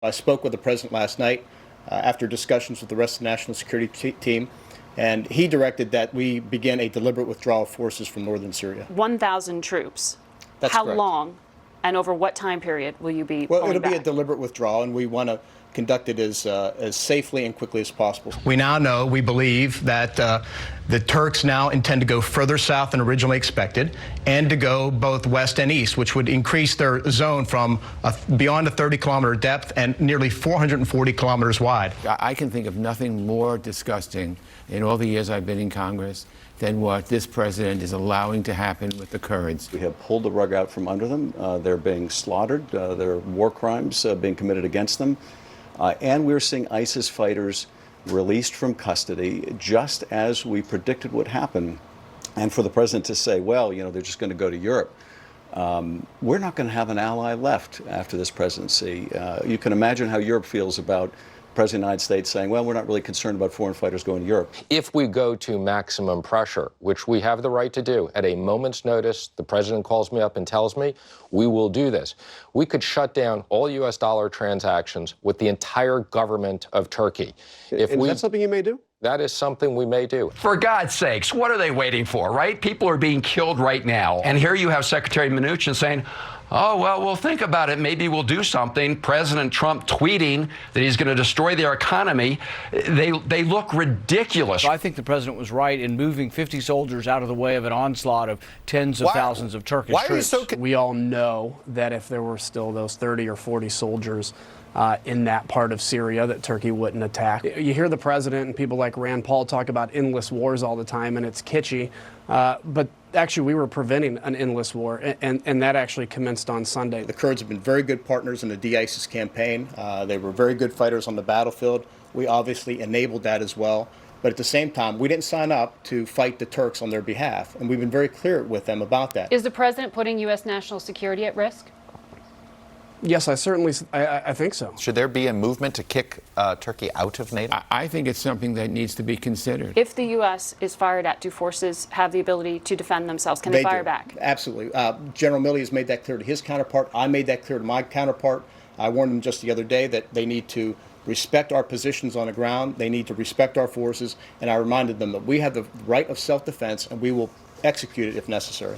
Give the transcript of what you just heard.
I spoke with the president last night after discussions with the rest of the national security team, and he directed that we begin a deliberate withdrawal of forces from northern Syria. 1,000 troops. That's How correct. long and over what time period will you be Well, pulling it'll be a back? deliberate withdrawal, and we want to conduct it as safely and quickly as possible. We now know, we believe, that the Turks now intend to go further south than originally expected and to go both west and east, which would increase their zone from beyond a 30-kilometer depth and nearly 440 kilometers wide. I can think of nothing more disgusting in all the years I've been in Congress than what this president is allowing to happen with the Kurds. We have pulled the rug out from under them. They're being slaughtered. There are war crimes being committed against them. And we're seeing ISIS fighters released from custody, just as we predicted would happen. And for the president to say, well, you know, they're just going to go to Europe. We're not going to have an ally left after this presidency. You can imagine how Europe feels about the President of the United States saying, well, we're not really concerned about foreign fighters going to Europe. If we go to maximum pressure, which we have the right to do, at a moment's notice, the president calls me up and tells me, we will do this. We could shut down all U.S. dollar transactions with the entire government of Turkey. Is that something you may do? That is something we may do. For God's sakes, what are they waiting for, right? People are being killed right now. And here you have Secretary Mnuchin saying, oh, well, we'll think about it. Maybe we'll do something. President Trump tweeting that he's going to destroy their economy. They look ridiculous. I think the president was right in moving 50 soldiers out of the way of an onslaught of tens of thousands of Turkish troops. We all know that if there were still those 30 or 40 soldiers in that part of Syria, that Turkey wouldn't attack. You hear the president and people like Rand Paul talk about endless wars all the time, and it's kitschy. But actually, we were preventing an endless war, and that actually commenced on Sunday. The Kurds have been very good partners in the de-ISIS campaign. They were very good fighters on the battlefield. We obviously enabled that as well. But at the same time, we didn't sign up to fight the Turks on their behalf, and we've been very clear with them about that. Is the president putting U.S. national security at risk? Yes, I think so. Should there be a movement to kick Turkey out of NATO? I think it's something that needs to be considered. If the U.S. is fired at, do forces have the ability to defend themselves? Can they fire back? Absolutely. General Milley has made that clear to his counterpart. I made that clear to my counterpart. I warned them just the other day that they need to respect our positions on the ground. They need to respect our forces. And I reminded them that we have the right of self-defense, and we will execute it if necessary.